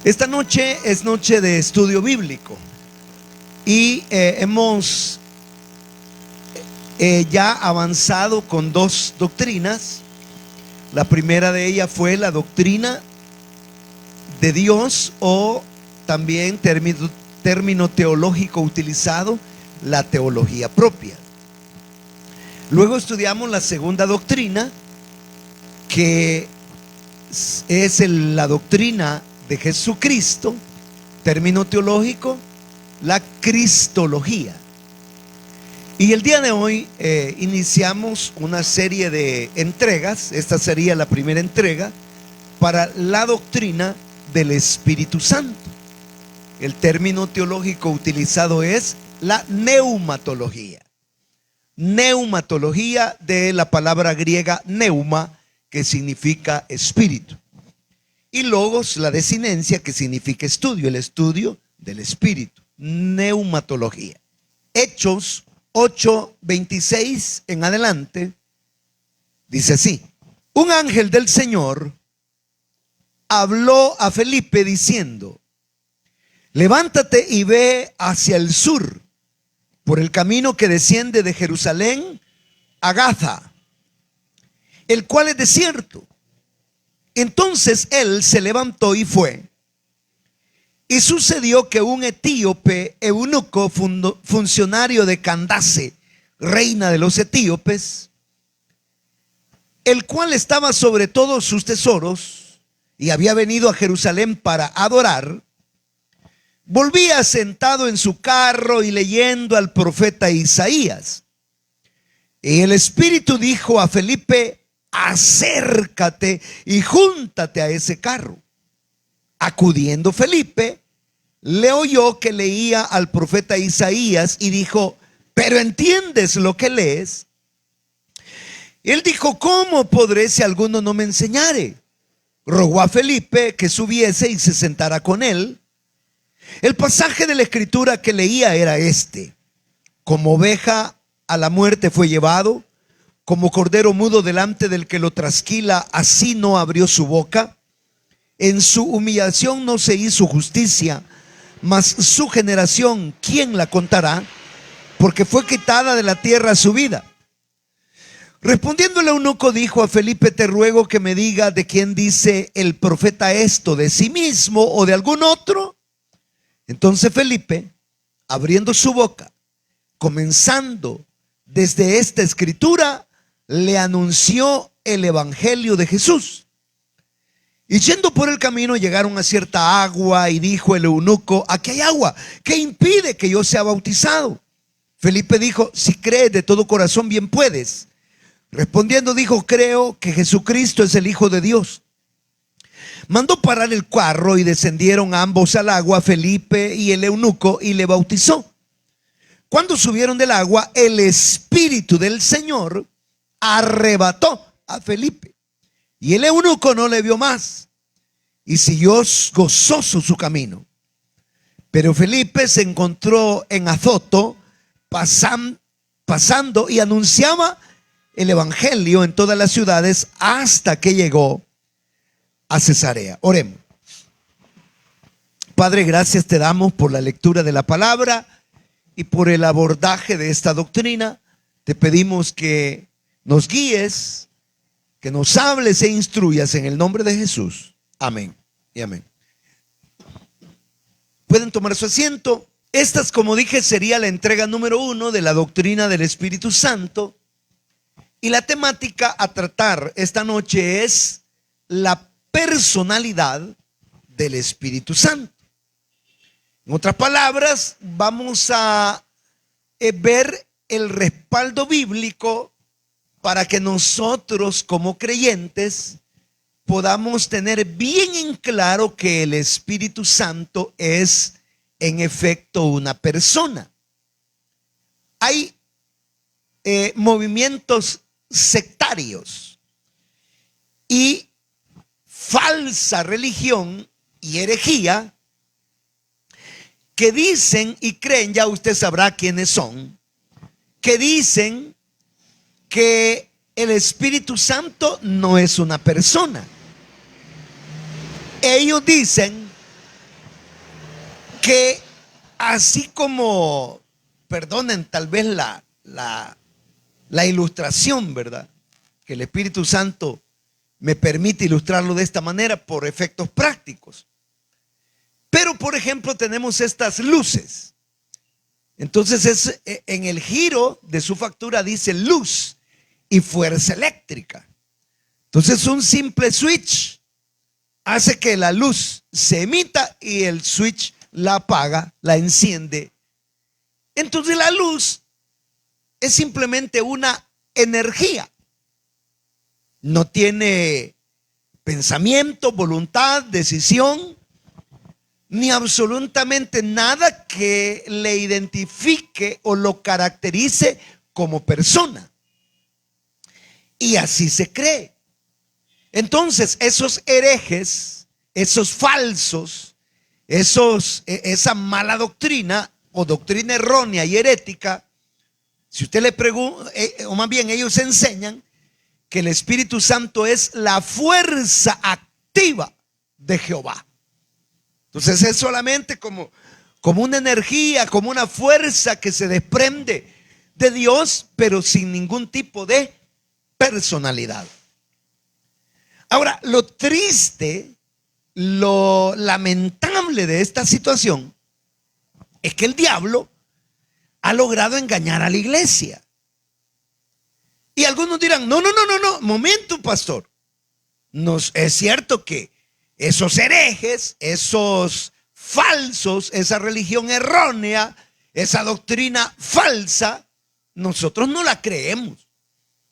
Esta noche es noche de estudio bíblico y hemos ya avanzado con dos doctrinas. La primera de ellas fue la doctrina de Dios, o también término teológico utilizado, la teología propia. Luego estudiamos la segunda doctrina, que es la doctrina de Jesucristo, término teológico, la cristología. Y el día de hoy iniciamos una serie de entregas. Esta sería la primera entrega para la doctrina del Espíritu Santo. El término teológico utilizado es la neumatología. Neumatología, de la palabra griega neuma, que significa espíritu, y logos, la desinencia, que significa estudio, el estudio del espíritu. Neumatología. Hechos 8:26 en adelante dice así: un ángel del Señor habló a Felipe diciendo: levántate y ve hacia el sur, por el camino que desciende de Jerusalén a Gaza, el cual es desierto. Entonces él se levantó y fue. Y sucedió que un etíope eunuco, funcionario de Candace, reina de los etíopes, el cual estaba sobre todos sus tesoros y había venido a Jerusalén para adorar, volvía sentado en su carro y leyendo al profeta Isaías. Y el Espíritu dijo a Felipe: acércate y júntate a ese carro. Acudiendo Felipe, le oyó que leía al profeta Isaías y dijo: ¿pero entiendes lo que lees? Él dijo: ¿cómo podré si alguno no me enseñare? Rogó a Felipe que subiese y se sentara con él. El pasaje de la escritura que leía era este: como oveja a la muerte fue llevado, como cordero mudo delante del que lo trasquila, así no abrió su boca. En su humillación no se hizo justicia, mas su generación, ¿quién la contará? Porque fue quitada de la tierra su vida. Respondiendo el eunuco dijo a Felipe: te ruego que me diga de quién dice el profeta esto, de sí mismo o de algún otro. Entonces Felipe, abriendo su boca, comenzando desde esta escritura, le anunció el evangelio de Jesús. Y yendo por el camino llegaron a cierta agua, y dijo el eunuco: aquí hay agua, ¿qué impide que yo sea bautizado? Felipe dijo: si crees de todo corazón, bien puedes. Respondiendo dijo: creo que Jesucristo es el Hijo de Dios. Mandó parar el carro y descendieron ambos al agua, Felipe y el eunuco, y le bautizó. Cuando subieron del agua, el Espíritu del Señor arrebató a Felipe, y el eunuco no le vio más, y siguió gozoso su camino. Pero Felipe se encontró en Azoto, pasando, y anunciaba el evangelio en todas las ciudades hasta que llegó a Cesarea. Oremos. Padre, gracias te damos por la lectura de la palabra y por el abordaje de esta doctrina. Te pedimos que nos guíes, que nos hables e instruyas en el nombre de Jesús. Amén y amén. Pueden tomar su asiento. Esta, como dije, sería la entrega número 1 de la doctrina del Espíritu Santo. Y la temática a tratar esta noche es la personalidad del Espíritu Santo. En otras palabras, vamos a ver el respaldo bíblico para que nosotros como creyentes podamos tener bien en claro que el Espíritu Santo es en efecto una persona. Hay movimientos sectarios y falsa religión y herejía que dicen y creen, ya usted sabrá quiénes son, que dicen que el Espíritu Santo no es una persona. Ellos dicen que así como, perdonen tal vez la ilustración, ¿verdad? Que el Espíritu Santo me permite ilustrarlo de esta manera por efectos prácticos. Pero, por ejemplo, tenemos estas luces. Entonces, en el giro de su factura dice luz y fuerza eléctrica. Entonces, un simple switch hace que la luz se emita y el switch la apaga, la enciende. Entonces, la luz es simplemente una energía. No tiene pensamiento, voluntad, decisión, ni absolutamente nada que le identifique o lo caracterice como persona. Y así se cree. Entonces, esos herejes, esos falsos, esa mala doctrina o doctrina errónea y herética, si usted le pregunta, o más bien ellos enseñan que el Espíritu Santo es la fuerza activa de Jehová. Entonces es solamente como una energía, como una fuerza que se desprende de Dios, pero sin ningún tipo de personalidad. Ahora, lo triste, lo lamentable de esta situación es que el diablo ha logrado engañar a la iglesia. Y algunos dirán, no, momento, pastor. Es cierto que esos herejes, esos falsos, esa religión errónea, esa doctrina falsa, nosotros no la creemos.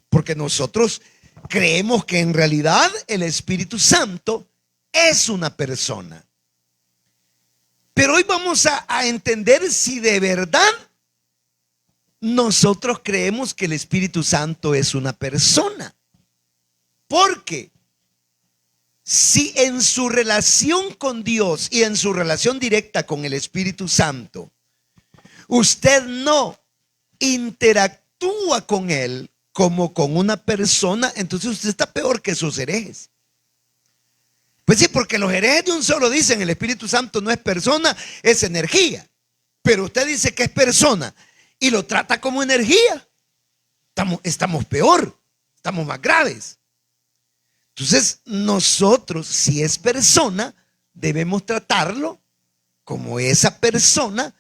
Porque nosotros creemos que en realidad el Espíritu Santo es una persona. Pero hoy vamos a entender si de verdad nosotros creemos que el Espíritu Santo es una persona. Porque si en su relación con Dios y en su relación directa con el Espíritu Santo, usted no interactúa con Él como con una persona, entonces usted está peor que esos herejes. Pues sí, porque los herejes de un solo dicen el Espíritu Santo no es persona, es energía. Pero usted dice que es persona y lo trata como energía. Estamos peor, estamos más graves. Entonces nosotros, si es persona, debemos tratarlo como esa persona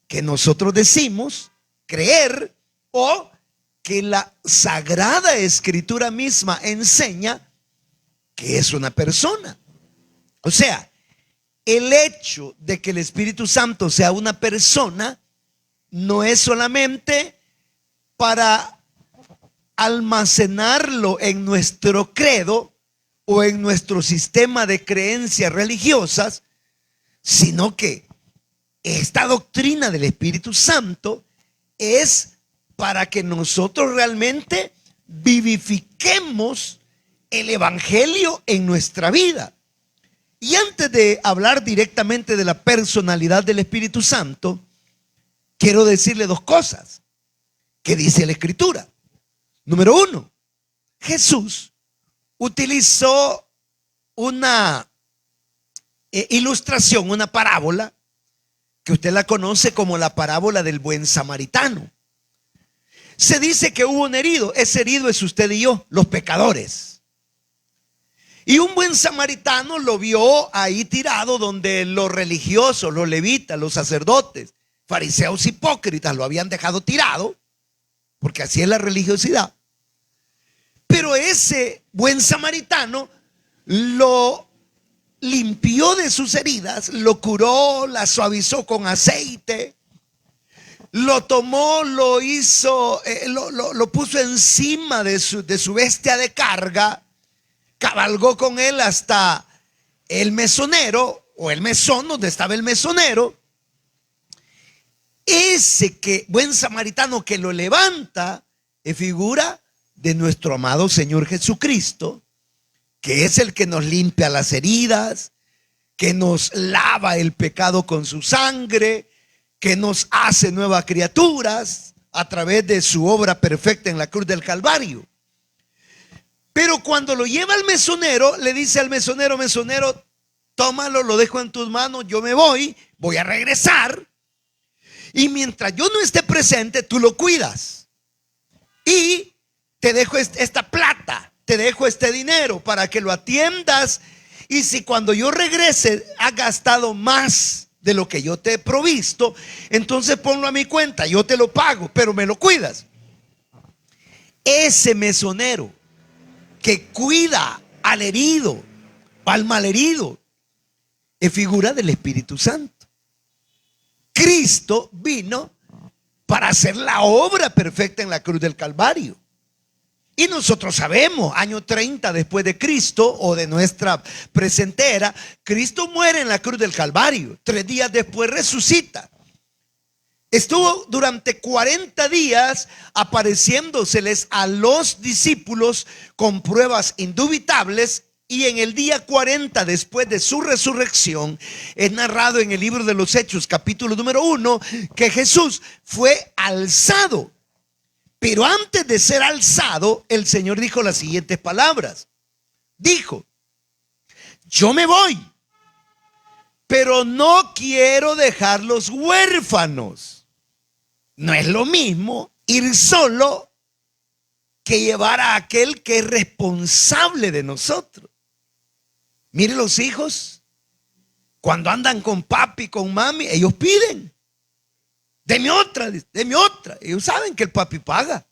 que nosotros decimos creer, o que la Sagrada Escritura misma enseña que es una persona. O sea, el hecho de que el Espíritu Santo sea una persona no es solamente para almacenarlo en nuestro credo o en nuestro sistema de creencias religiosas, sino que esta doctrina del Espíritu Santo es para que nosotros realmente vivifiquemos el Evangelio en nuestra vida. Y antes de hablar directamente de la personalidad del Espíritu Santo, quiero decirle dos cosas que dice la Escritura. Número uno, Jesús utilizó una ilustración, una parábola, que usted la conoce como la parábola del buen samaritano. Se dice que hubo un herido. Ese herido es usted y yo, los pecadores. Y un buen samaritano lo vio ahí tirado, donde los religiosos, los levitas, los sacerdotes, fariseos, hipócritas lo habían dejado tirado, porque así es la religiosidad. Pero ese buen samaritano lo limpió de sus heridas, lo curó, la suavizó con aceite, lo tomó, lo hizo, lo puso encima de su bestia de carga, cabalgó con él hasta el mesonero o el mesón donde estaba el mesonero. Ese buen samaritano que lo levanta es figura de nuestro amado Señor Jesucristo, que es el que nos limpia las heridas, que nos lava el pecado con su sangre, que nos hace nuevas criaturas a través de su obra perfecta en la cruz del Calvario. Pero cuando lo lleva al mesonero, le dice al mesonero: mesonero, tómalo, lo dejo en tus manos, yo me voy a regresar. Y mientras yo no esté presente, tú lo cuidas. Y te dejo esta plata, te dejo este dinero para que lo atiendas. Y si cuando yo regrese has gastado más de lo que yo te he provisto, entonces ponlo a mi cuenta, yo te lo pago, pero me lo cuidas. Ese mesonero que cuida al herido, al malherido, es figura del Espíritu Santo. Cristo vino para hacer la obra perfecta en la cruz del Calvario. Y nosotros sabemos, año 30 después de Cristo o de nuestra presente era, Cristo muere en la cruz del Calvario. 3 días después resucita. Estuvo durante 40 días apareciéndoseles a los discípulos con pruebas indubitables. Y en el día 40 después de su resurrección es narrado en el libro de los Hechos, capítulo número 1, que Jesús fue alzado. Pero antes de ser alzado, el Señor dijo las siguientes palabras. Dijo: yo me voy, pero no quiero dejarlos huérfanos. No es lo mismo ir solo que llevar a aquel que es responsable de nosotros. Mire, los hijos, cuando andan con papi, con mami, ellos piden: deme otra, deme otra. Ellos saben que el papi paga.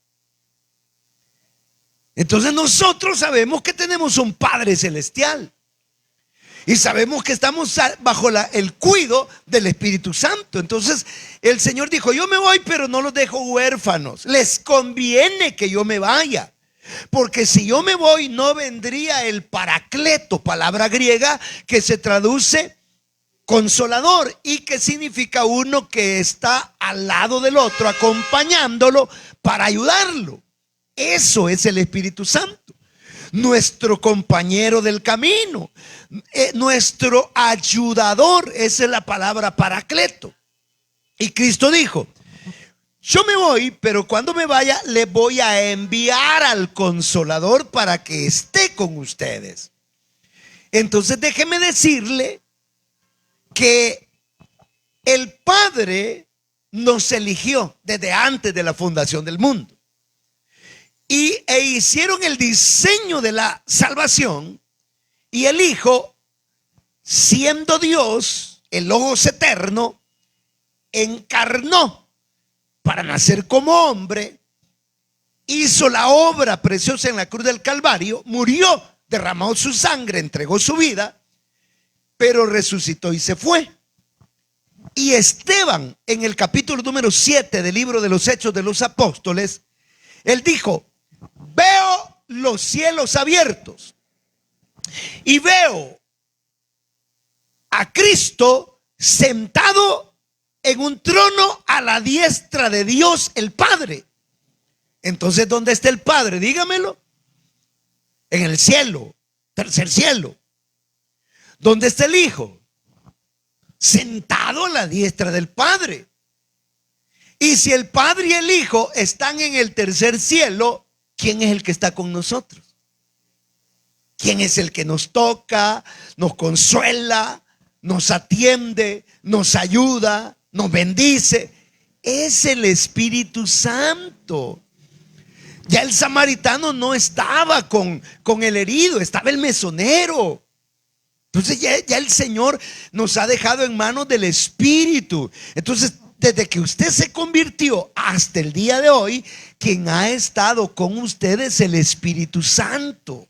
Entonces nosotros sabemos que tenemos un Padre Celestial. Y sabemos que estamos bajo el cuidado del Espíritu Santo. Entonces el Señor dijo: yo me voy, pero no los dejo huérfanos. Les conviene que yo me vaya, porque si yo me voy no vendría el Paracleto, palabra griega que se traduce consolador y que significa uno que está al lado del otro, acompañándolo para ayudarlo. Eso es el Espíritu Santo, nuestro compañero del camino, nuestro ayudador. Esa es la palabra Paracleto. Y Cristo dijo: yo me voy, pero cuando me vaya le voy a enviar al Consolador para que esté con ustedes. Entonces déjeme decirle que el Padre nos eligió desde antes de la fundación del mundo. E hicieron el diseño de la salvación. Y el Hijo, siendo Dios, el Logos eterno, encarnó para nacer como hombre, hizo la obra preciosa en la cruz del Calvario, murió, derramó su sangre, entregó su vida, pero resucitó y se fue. Y Esteban, en el capítulo número 7 del libro de los Hechos de los Apóstoles, él dijo: veo los cielos abiertos y veo a Cristo sentado en un trono a la diestra de Dios el Padre. Entonces, ¿dónde está el Padre? Dígamelo. En el cielo, tercer cielo. ¿Dónde está el Hijo? Sentado a la diestra del Padre. Y si el Padre y el Hijo están en el tercer cielo, ¿quién es el que está con nosotros? ¿Quién es el que nos toca, nos consuela, nos atiende, nos ayuda, nos bendice? Es el Espíritu Santo. Ya el samaritano no estaba con el herido, estaba el mesonero. Entonces ya el Señor nos ha dejado en manos del Espíritu. Entonces, desde que usted se convirtió hasta el día de hoy, quien ha estado con usted es el Espíritu Santo.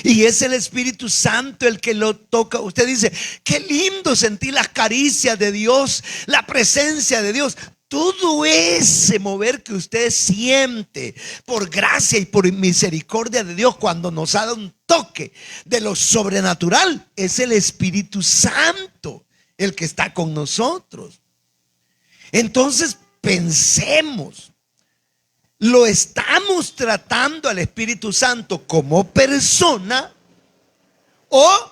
Y es el Espíritu Santo el que lo toca. Usted dice: qué lindo sentir las caricias de Dios, la presencia de Dios. Todo ese mover que usted siente por gracia y por misericordia de Dios, cuando nos ha dado un toque de lo sobrenatural, es el Espíritu Santo el que está con nosotros. Entonces pensemos, ¿lo estamos tratando al Espíritu Santo como persona, o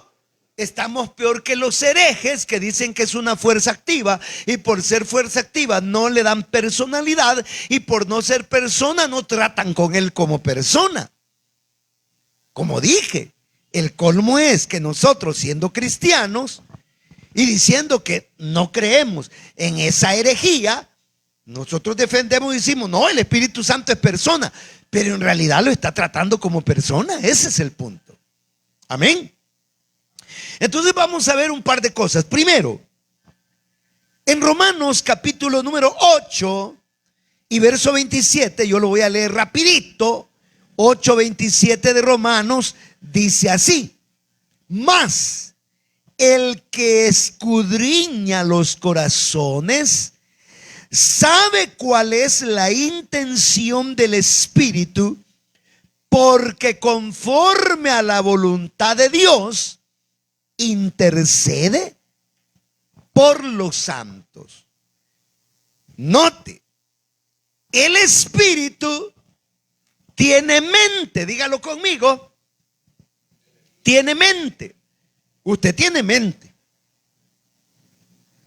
estamos peor que los herejes que dicen que es una fuerza activa, y por ser fuerza activa no le dan personalidad, y por no ser persona no tratan con él como persona? Como dije, El colmo es que nosotros, siendo cristianos y diciendo que no creemos en esa herejía, nosotros defendemos y decimos, no, el Espíritu Santo es persona, pero en realidad lo está tratando como persona. Ese es el punto. Amén. Entonces vamos a ver un par de cosas. Primero, en Romanos capítulo número 8 y verso 27, yo lo voy a leer rapidito. 8:27 de Romanos dice así: mas el que escudriña los corazones sabe cuál es la intención del Espíritu, porque conforme a la voluntad de Dios intercede por los santos. Note, el Espíritu tiene mente. Dígalo conmigo. Tiene mente. Usted tiene mente.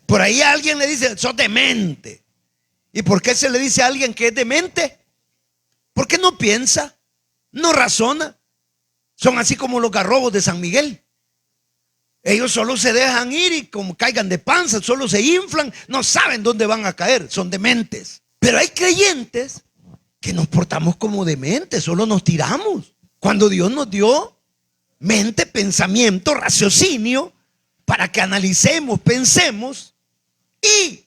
Por ahí alguien le dice, sos demente. ¿Y por qué se le dice a alguien que es demente? Porque no piensa, no razona. Son así como los garrobos de San Miguel. Ellos solo se dejan ir y como caigan de panza, solo se inflan, no saben dónde van a caer, son dementes. Pero hay creyentes que nos portamos como dementes, solo nos tiramos. Cuando Dios nos dio mente, pensamiento, raciocinio, para que analicemos, pensemos, y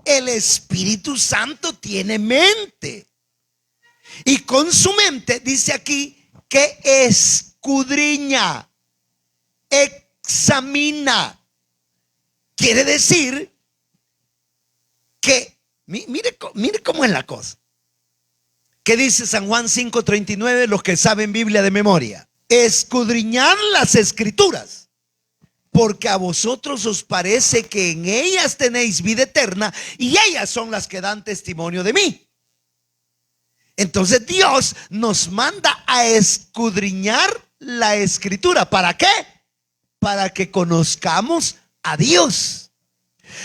el Espíritu Santo tiene mente. Y con su mente, dice aquí, que escudriña, examina. Quiere decir que, mire cómo es la cosa. ¿Qué dice San Juan 5:39? Los que saben Biblia de memoria: escudriñad las Escrituras, porque a vosotros os parece que en ellas tenéis vida eterna, y ellas son las que dan testimonio de mí. Entonces Dios nos manda a escudriñar la Escritura. ¿Para qué? Para que conozcamos a Dios.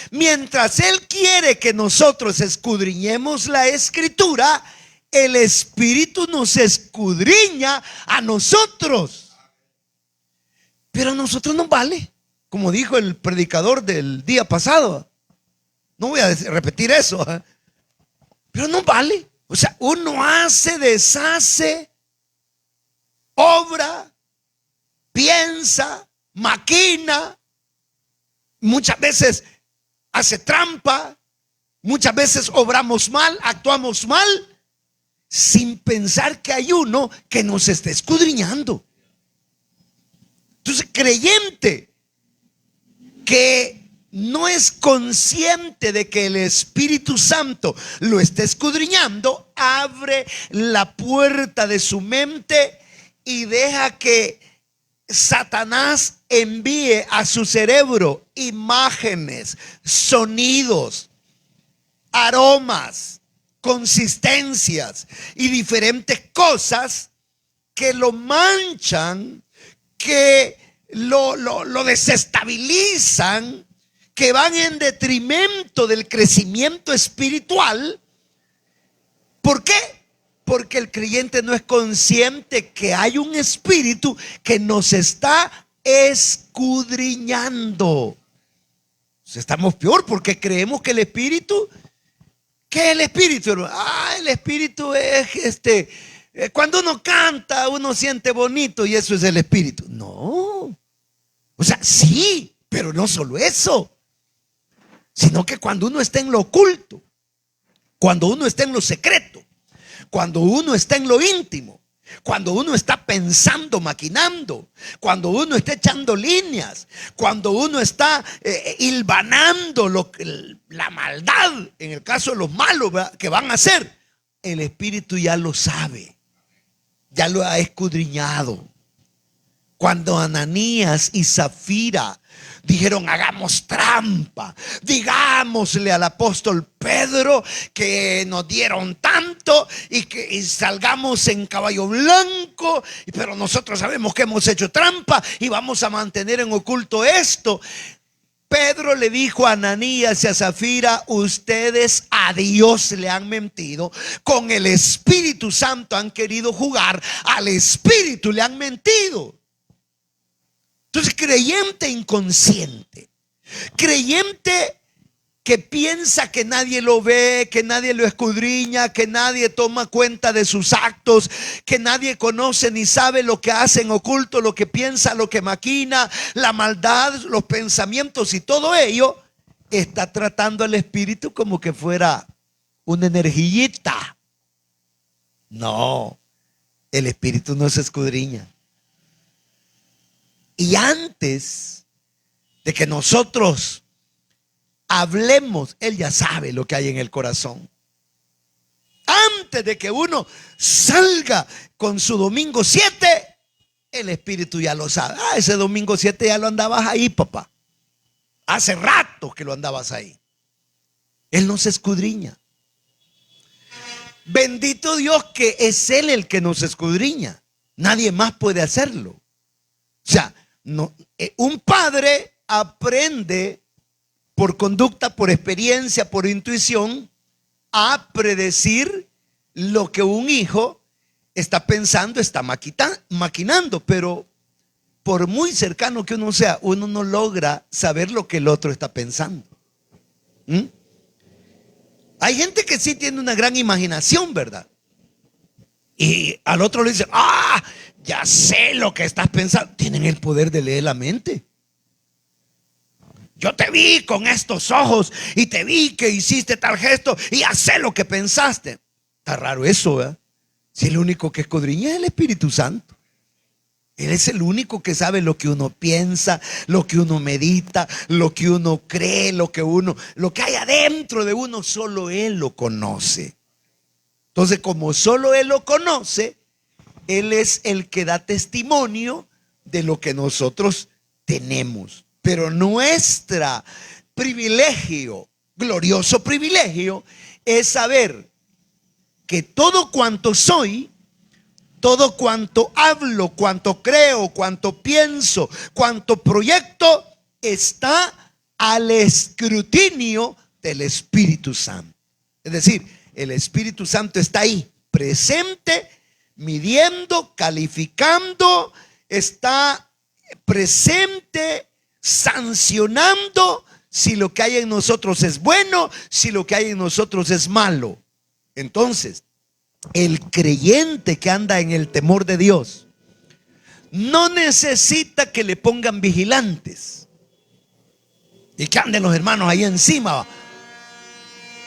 Mientras Él quiere que nosotros escudriñemos la Escritura, el Espíritu nos escudriña a nosotros. Pero a nosotros nos vale, como dijo el predicador del día pasado. No voy a repetir eso, pero nos vale. O sea, uno hace, deshace, obra, piensa, maquina, muchas veces hace trampa, muchas veces obramos mal, actuamos mal, sin pensar que hay uno que nos está escudriñando. Entonces, creyente que no es consciente de que el Espíritu Santo lo está escudriñando, abre la puerta de su mente y deja que Satanás envíe a su cerebro imágenes, sonidos, aromas, consistencias y diferentes cosas que lo manchan, que lo desestabilizan, que van en detrimento del crecimiento espiritual. ¿Por qué? Porque el creyente no es consciente que hay un espíritu que nos está escudriñando. Estamos peor porque creemos que el espíritu, ¿qué es el espíritu? El espíritu es cuando uno canta, uno siente bonito y eso es el espíritu. No. O sea, sí, pero no solo eso, sino que cuando uno está en lo oculto, cuando uno está en lo secreto, cuando uno está en lo íntimo, cuando uno está pensando, maquinando, cuando uno está echando líneas, cuando uno está hilvanando la maldad, en el caso de los malos, ¿verdad?, que van a hacer, el Espíritu ya lo sabe, ya lo ha escudriñado. Cuando Ananías y Zafira dijeron: hagamos trampa, digámosle al apóstol Pedro que nos dieron tanto y salgamos en caballo blanco, pero nosotros sabemos que hemos hecho trampa y vamos a mantener en oculto esto. Pedro le dijo a Ananías y a Zafira: ustedes a Dios le han mentido, con el Espíritu Santo han querido jugar, al Espíritu le han mentido. Entonces, creyente inconsciente, creyente que piensa que nadie lo ve, que nadie lo escudriña, que nadie toma cuenta de sus actos, que nadie conoce ni sabe lo que hace en oculto, lo que piensa, lo que maquina, la maldad, los pensamientos y todo ello, está tratando al espíritu como que fuera una energillita. No, el espíritu no se escudriña. Y antes de que nosotros hablemos, Él ya sabe lo que hay en el corazón. Antes de que uno salga con su domingo 7, el espíritu ya lo sabe. Ese domingo 7 ya lo andabas ahí, papá. Hace rato que lo andabas ahí. Él no se escudriña. Bendito Dios que es Él el que nos escudriña. Nadie más puede hacerlo. O sea, no, un padre aprende por conducta, por experiencia, por intuición, a predecir lo que un hijo está pensando, está maquinando, pero por muy cercano que uno sea, uno no logra saber lo que el otro está pensando. Hay gente que sí tiene una gran imaginación, ¿verdad? Y al otro le dice, ya sé lo que estás pensando. Tienen el poder de leer la mente. Yo te vi con estos ojos y te vi que hiciste tal gesto y ya sé lo que pensaste. Está raro eso, ¿verdad? Si el único que escudriña es el Espíritu Santo. Él es el único que sabe lo que uno piensa, lo que uno medita, lo que uno cree, lo que hay adentro de uno, solo Él lo conoce. Entonces, como solo Él lo conoce, Él es el que da testimonio de lo que nosotros tenemos. Pero nuestro privilegio, glorioso privilegio, es saber que todo cuanto soy, todo cuanto hablo, cuanto creo, cuanto pienso, cuanto proyecto, está al escrutinio del Espíritu Santo. Es decir, el Espíritu Santo está ahí, presente, midiendo, calificando, está presente, sancionando si lo que hay en nosotros es bueno, si lo que hay en nosotros es malo. Entonces, el creyente que anda en el temor de Dios no necesita que le pongan vigilantes y que anden los hermanos ahí encima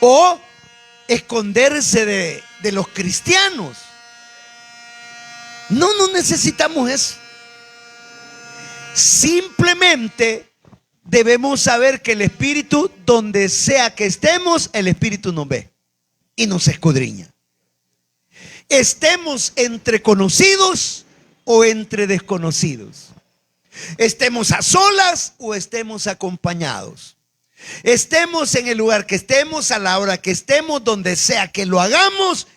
o esconderse de los cristianos. No necesitamos eso. Simplemente debemos saber que el Espíritu, donde sea que estemos, el Espíritu nos ve y nos escudriña. Estemos entre conocidos o entre desconocidos. Estemos a solas o estemos acompañados. Estemos en el lugar que estemos, a la hora que estemos, donde sea que lo hagamos,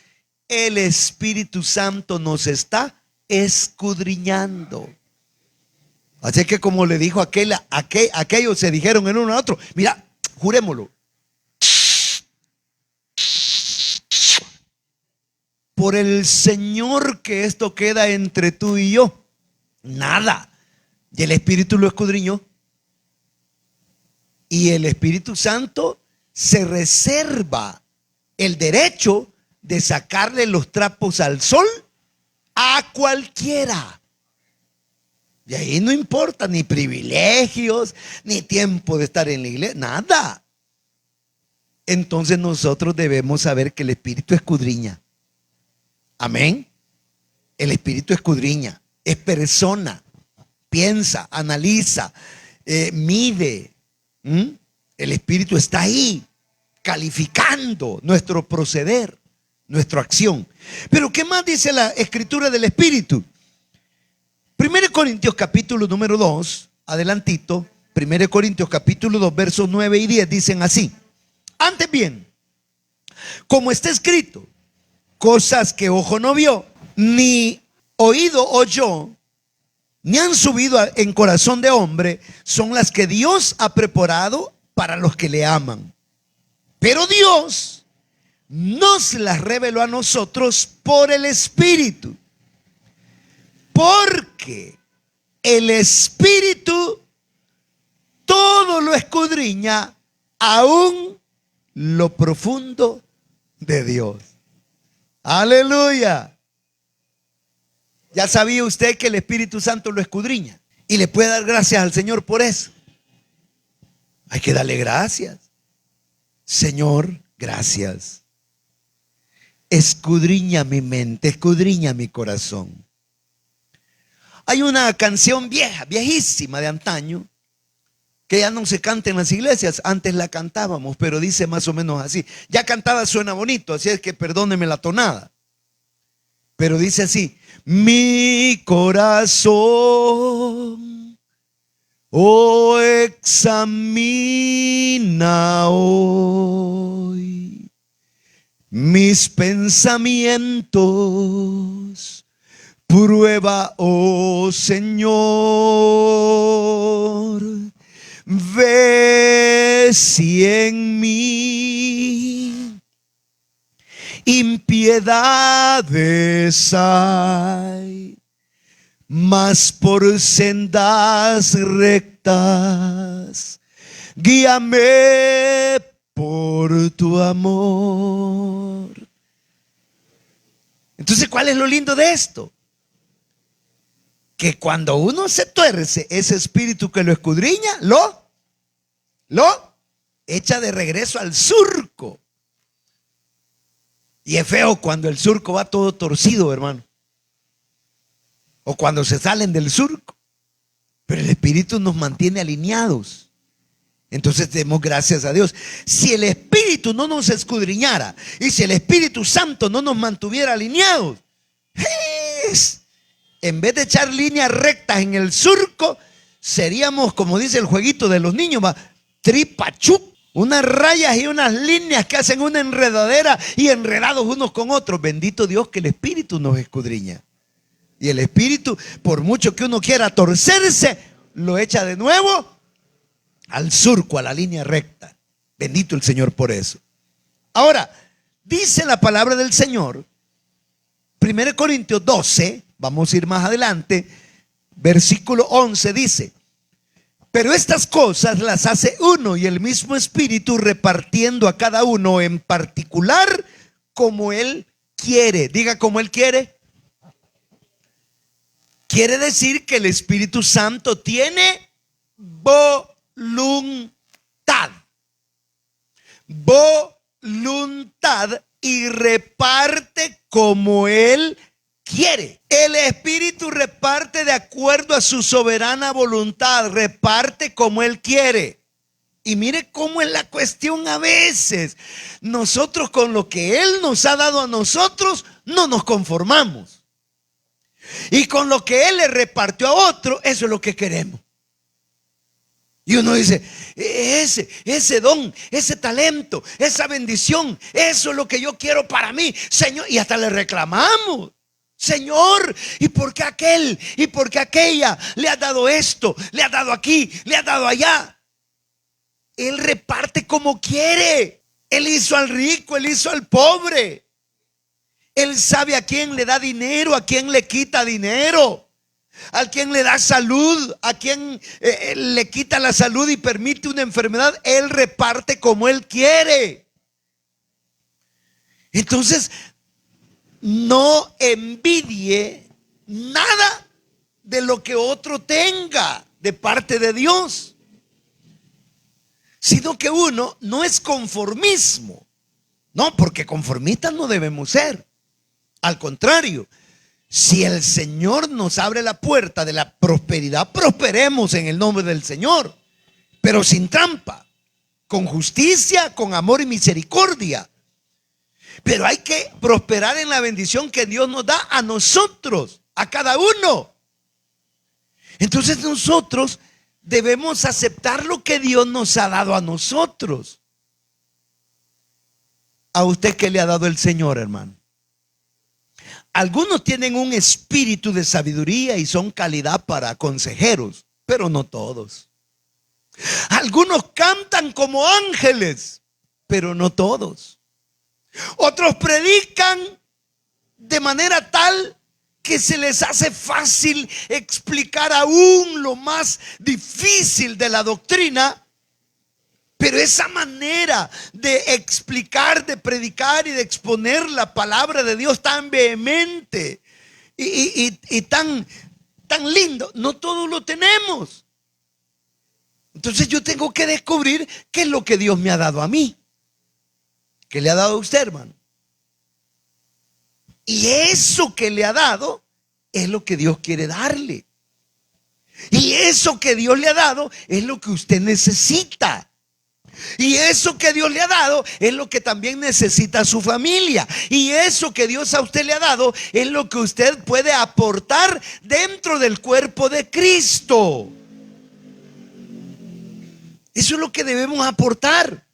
el Espíritu Santo nos está escudriñando. Así que como le dijo aquellos se dijeron en uno a otro, mira, jurémoslo. Por el Señor que esto queda entre tú y yo. Nada. Y el Espíritu lo escudriñó. Y el Espíritu Santo se reserva el derecho de sacarle los trapos al sol a cualquiera. Y ahí no importa ni privilegios, ni tiempo de estar en la iglesia, nada. Entonces nosotros debemos saber que el Espíritu escudriña. Amén. El Espíritu escudriña, es persona, piensa, analiza, mide. El Espíritu está ahí, calificando nuestro proceder, nuestra acción. Pero ¿qué más dice la Escritura del Espíritu? 1 Corintios capítulo número 2, adelantito, 1 Corintios capítulo 2, versos 9 y 10 dicen así: antes bien, como está escrito, cosas que ojo no vio, ni oído oyó, ni han subido en corazón de hombre, son las que Dios ha preparado para los que le aman. Pero Dios nos las reveló a nosotros por el Espíritu. Porque el Espíritu todo lo escudriña, aún lo profundo de Dios. Aleluya. Ya sabía usted que el Espíritu Santo lo escudriña y le puede dar gracias al Señor por eso. Hay que darle gracias. Señor, gracias. Escudriña mi mente, escudriña mi corazón. Hay una canción vieja, viejísima de antaño, que ya no se canta en las iglesias. Antes la cantábamos, pero dice más o menos así. Ya cantada suena bonito, así es que perdóneme la tonada. Pero dice así: mi corazón, oh, examina hoy mis pensamientos, prueba, oh Señor, ve si en mí impiedades hay, mas por sendas rectas guíame por tu amor. Entonces, ¿cuál es lo lindo de esto? Que cuando uno se tuerce, ese espíritu que lo escudriña, lo echa de regreso al surco. Y es feo cuando el surco va todo torcido, hermano. O cuando se salen del surco. Pero el Espíritu nos mantiene alineados. Entonces demos gracias a Dios. Si el Espíritu no nos escudriñara y si el Espíritu Santo no nos mantuviera alineados, en vez de echar líneas rectas en el surco, seríamos, como dice el jueguito de los niños, tripachup. Unas rayas y unas líneas que hacen una enredadera y enredados unos con otros. Bendito Dios que el Espíritu nos escudriña. Y el Espíritu, por mucho que uno quiera torcerse, lo echa de nuevo al surco, a la línea recta. Bendito el Señor por eso. Ahora, dice la palabra del Señor, 1 Corintios 12, vamos a ir más adelante, versículo 11 dice: pero estas cosas las hace uno y el mismo Espíritu, repartiendo a cada uno en particular como Él quiere. Diga, como Él quiere. Quiere decir que el Espíritu Santo tiene voluntad. Voluntad, y reparte como Él quiere. El Espíritu reparte de acuerdo a su soberana voluntad, reparte como Él quiere. Y mire cómo es la cuestión a veces. Nosotros con lo que Él nos ha dado a nosotros no nos conformamos. Y con lo que Él le repartió a otro, eso es lo que queremos. Y uno dice, ese don, ese talento, esa bendición, eso es lo que yo quiero para mí, Señor. Y hasta le reclamamos: Señor, ¿y por qué aquel? ¿Y por qué aquella? Le ha dado esto, le ha dado aquí, le ha dado allá. Él reparte como quiere. Él hizo al rico, Él hizo al pobre. Él sabe a quién le da dinero, a quién le quita dinero, a quien le da salud, a quien le quita la salud y permite una enfermedad. Él reparte como Él quiere. Entonces, no envidie nada de lo que otro tenga de parte de Dios, sino que uno no es conformismo. No, porque conformistas no debemos ser. Al contrario, si el Señor nos abre la puerta de la prosperidad, prosperemos en el nombre del Señor, pero sin trampa, con justicia, con amor y misericordia. Pero hay que prosperar en la bendición que Dios nos da a nosotros, a cada uno. Entonces nosotros debemos aceptar lo que Dios nos ha dado a nosotros. ¿A usted qué le ha dado el Señor, hermano? Algunos tienen un espíritu de sabiduría y son calidad para consejeros, pero no todos. Algunos cantan como ángeles, pero no todos. Otros predican de manera tal que se les hace fácil explicar aún lo más difícil de la doctrina. Pero esa manera de explicar, de predicar y de exponer la palabra de Dios tan vehemente y tan lindo, no todos lo tenemos. Entonces yo tengo que descubrir qué es lo que Dios me ha dado a mí, qué le ha dado a usted, hermano. Y eso que le ha dado es lo que Dios quiere darle. Y eso que Dios le ha dado es lo que usted necesita. Y eso que Dios le ha dado es lo que también necesita su familia. Y eso que Dios a usted le ha dado es lo que usted puede aportar dentro del cuerpo de Cristo. Eso es lo que debemos aportar.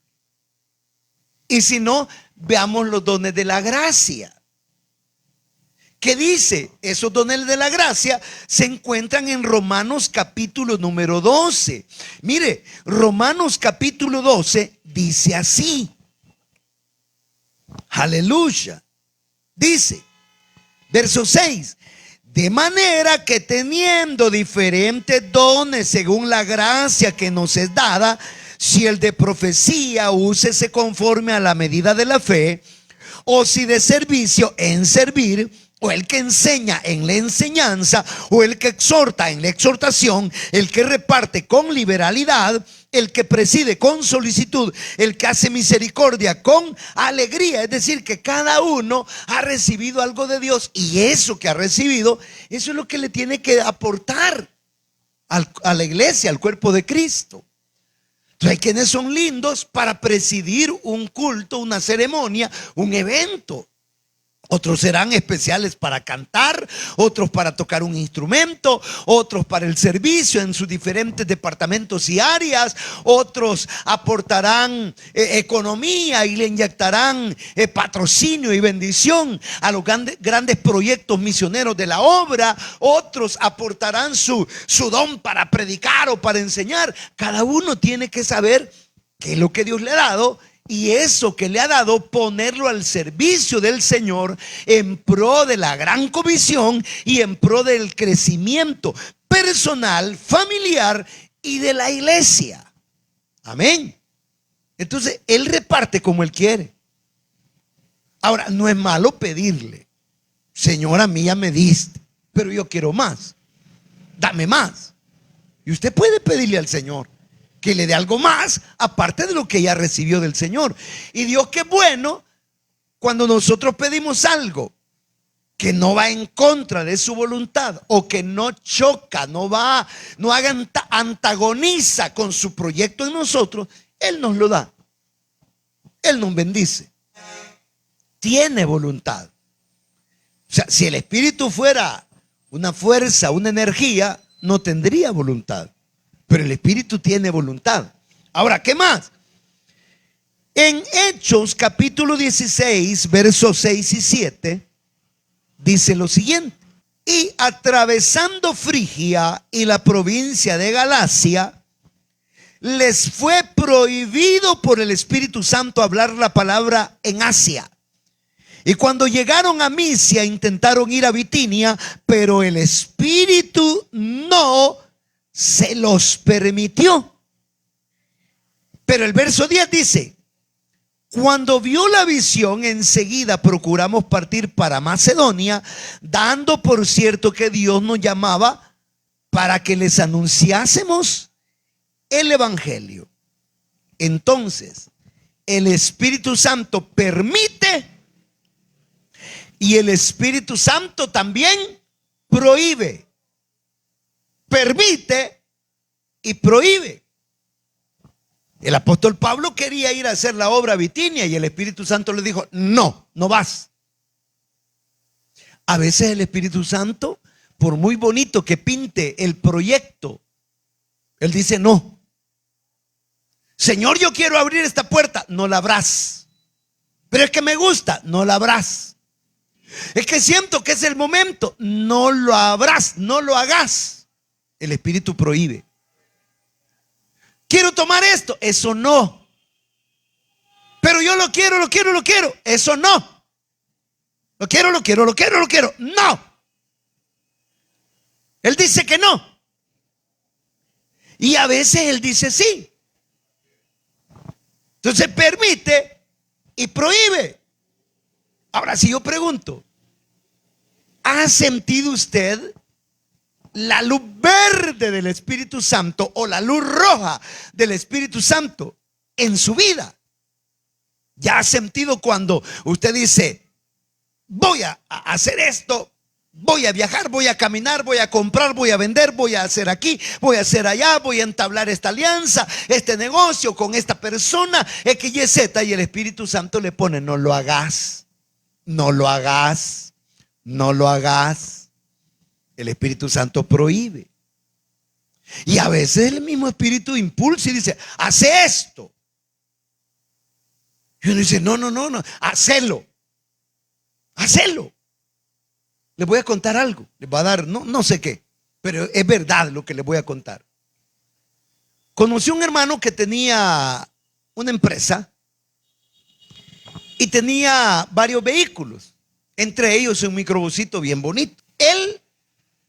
Y si no, veamos los dones de la gracia. ¿Qué dice? Esos dones de la gracia se encuentran en Romanos capítulo número 12. Mire, Romanos capítulo 12 dice así. Aleluya. Dice, verso 6. De manera que teniendo diferentes dones según la gracia que nos es dada, si el de profecía, úsese conforme a la medida de la fe, o si de servicio, en servir, o el que enseña en la enseñanza, o el que exhorta en la exhortación, el que reparte con liberalidad, el que preside con solicitud, el que hace misericordia con alegría. Es decir, que cada uno ha recibido algo de Dios, y eso que ha recibido, eso es lo que le tiene que aportar a la iglesia, al cuerpo de Cristo. Entonces, hay quienes son lindos para presidir un culto, una ceremonia, un evento. Otros serán especiales para cantar, otros para tocar un instrumento, otros para el servicio en sus diferentes departamentos y áreas, otros aportarán economía y le inyectarán patrocinio y bendición a los grandes proyectos misioneros de la obra, otros aportarán su don para predicar o para enseñar. Cada uno tiene que saber qué es lo que Dios le ha dado, y eso que le ha dado, ponerlo al servicio del Señor en pro de la gran comisión y en pro del crecimiento personal, familiar y de la iglesia. Amén. Entonces, Él reparte como Él quiere. Ahora, no es malo pedirle: Señor, a mí ya me diste, pero yo quiero más. Dame más. Y usted puede pedirle al Señor que le dé algo más, aparte de lo que ya recibió del Señor. Y Dios, qué bueno cuando nosotros pedimos algo que no va en contra de su voluntad, o que no choca, no antagoniza con su proyecto en nosotros. Él nos lo da, Él nos bendice. Tiene voluntad. O sea, si el Espíritu fuera una fuerza, una energía, no tendría voluntad. Pero el Espíritu tiene voluntad. Ahora, ¿qué más? En Hechos capítulo 16, versos 6 y 7, dice lo siguiente: y atravesando Frigia y la provincia de Galacia, les fue prohibido por el Espíritu Santo hablar la palabra en Asia. Y cuando llegaron a Misia, intentaron ir a Bitinia, pero el Espíritu no se los permitió. Pero el verso 10 dice: cuando vio la visión, enseguida procuramos partir para Macedonia, dando por cierto que Dios nos llamaba para que les anunciásemos el evangelio. Entonces, el Espíritu Santo permite, y el Espíritu Santo también prohíbe. Permite y prohíbe. El apóstol Pablo quería ir a hacer la obra a Bitinia, y el Espíritu Santo le dijo: no, no vas. A veces el Espíritu Santo, por muy bonito que pinte el proyecto, Él dice: no. Señor, yo quiero abrir esta puerta. No la abrás. Pero es que me gusta. No la abrás. Es que siento que es el momento. No lo abrás, no lo hagas. El Espíritu prohíbe. Quiero tomar esto. Eso no. Pero yo lo quiero. Eso no. Lo quiero. No. Él dice que no. Y a veces Él dice sí. Entonces permite y prohíbe. Ahora, si yo pregunto, ¿ha sentido usted la luz verde del Espíritu Santo o la luz roja del Espíritu Santo en su vida? ¿Ya ha sentido cuando usted dice, voy a hacer esto, voy a viajar, voy a caminar, voy a comprar, voy a vender, voy a hacer aquí, voy a hacer allá, voy a entablar esta alianza, este negocio con esta persona, X, Y, Z, y el Espíritu Santo le pone, no lo hagas, no lo hagas, no lo hagas? El Espíritu Santo prohíbe. Y a veces el mismo Espíritu impulsa y dice, hace esto. Y uno dice, no, hacelo. Hacelo. Les voy a contar algo. Les voy a dar, no sé qué, pero es verdad lo que les voy a contar. Conocí a un hermano que tenía una empresa y tenía varios vehículos, entre ellos un microbusito bien bonito. Él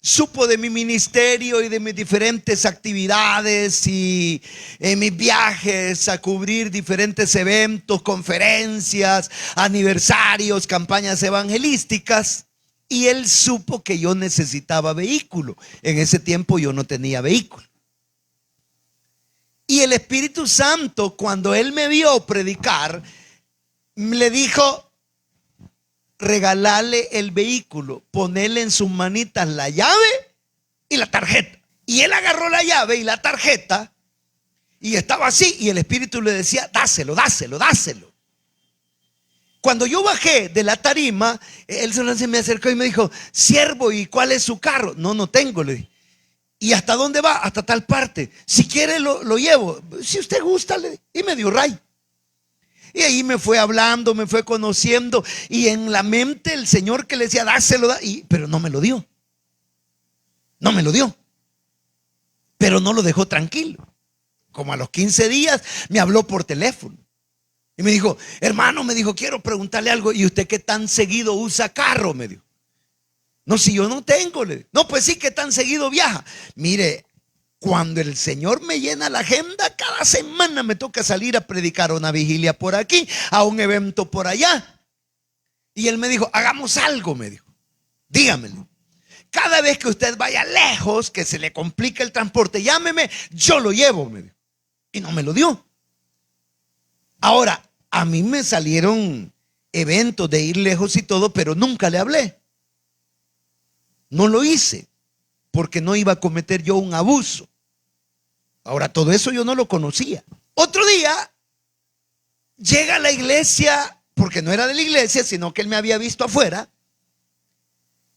supo de mi ministerio y de mis diferentes actividades y en mis viajes a cubrir diferentes eventos, conferencias, aniversarios, campañas evangelísticas. Y él supo que yo necesitaba vehículo. En ese tiempo yo no tenía vehículo. Y el Espíritu Santo, cuando él me vio predicar, le dijo, regalarle el vehículo, ponerle en sus manitas la llave y la tarjeta. Y él agarró la llave y la tarjeta y estaba así, y el Espíritu le decía, dáselo, dáselo, dáselo. Cuando yo bajé de la tarima, él se me acercó y me dijo, siervo, ¿y cuál es su carro? No tengo, le dije. ¿Y hasta dónde va? Hasta tal parte. Si quiere lo llevo. Si usted gusta, le dije. Y me dio ray. Y ahí me fue hablando, me fue conociendo, y en la mente el Señor que le decía, dáselo, pero no me lo dio. No me lo dio. Pero no lo dejó tranquilo. Como a los 15 días me habló por teléfono. Y me dijo, hermano, me dijo, quiero preguntarle algo. ¿Y usted qué tan seguido usa carro? Me dijo. No, si yo no tengo. Le digo. No, pues sí, ¿qué tan seguido viaja? Mire, cuando el Señor me llena la agenda, cada semana me toca salir a predicar a una vigilia por aquí, a un evento por allá. Y él me dijo, hagamos algo, me dijo. Dígamelo. Cada vez que usted vaya lejos, que se le complique el transporte, llámeme, yo lo llevo, me dijo. Y no me lo dio. Ahora, a mí me salieron eventos de ir lejos y todo, pero nunca le hablé. No lo hice, porque no iba a cometer yo un abuso. Ahora, todo eso yo no lo conocía. Otro día, llega a la iglesia, porque no era de la iglesia, sino que él me había visto afuera.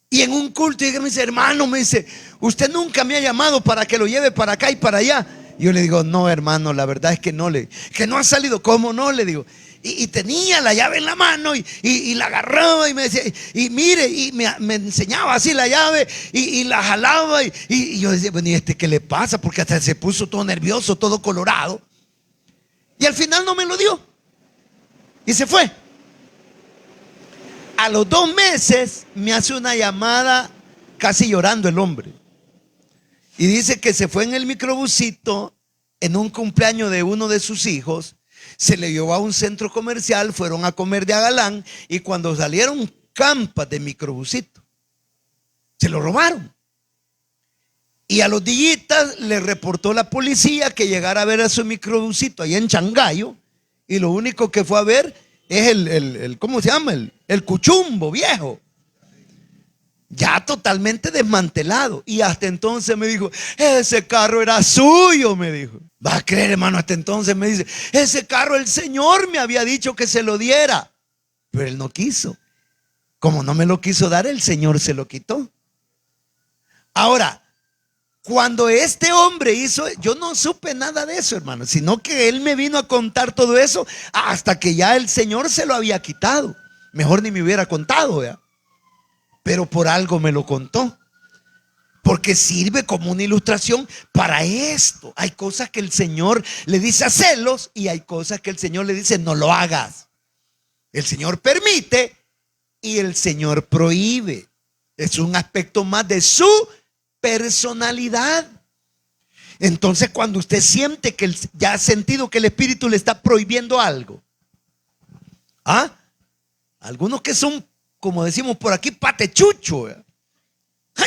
Y en un culto, me dice, hermano, me dice, usted nunca me ha llamado para que lo lleve para acá y para allá. Y yo le digo, no, hermano, la verdad es que no, que no ha salido. ¿Cómo no? Le digo. Y tenía la llave en la mano y la agarraba y me decía, y mire, y me enseñaba así la llave y la jalaba. Y yo decía, bueno, ¿y este qué le pasa? Porque hasta se puso todo nervioso, todo colorado. Y al final no me lo dio. Y se fue. A los 2 meses me hace una llamada casi llorando el hombre. Y dice que se fue en el microbusito en un cumpleaños de uno de sus hijos. Se le llevó a un centro comercial, fueron a comer de Agalán y cuando salieron campas de microbusito, se lo robaron. Y a los dillitas le reportó la policía que llegara a ver a su microbusito allá en Changayo y lo único que fue a ver es el ¿cómo se llama? El cuchumbo viejo. Ya totalmente desmantelado. Y hasta entonces me dijo, ese carro era suyo, me dijo. Va a creer, hermano, hasta entonces me dice, ese carro el Señor me había dicho que se lo diera. Pero él no quiso. Como no me lo quiso dar, el Señor se lo quitó. Ahora, cuando este hombre hizo, yo no supe nada de eso, hermano, sino que él me vino a contar todo eso hasta que ya el Señor se lo había quitado. Mejor ni me hubiera contado, ¿verdad? Pero por algo me lo contó. Porque sirve como una ilustración para esto. Hay cosas que el Señor le dice hacerlos y hay cosas que el Señor le dice no lo hagas. El Señor permite y el Señor prohíbe. Es un aspecto más de su personalidad. Entonces, cuando usted siente que ya ha sentido que el Espíritu le está prohibiendo algo, algunos que son, como decimos por aquí, patechucho,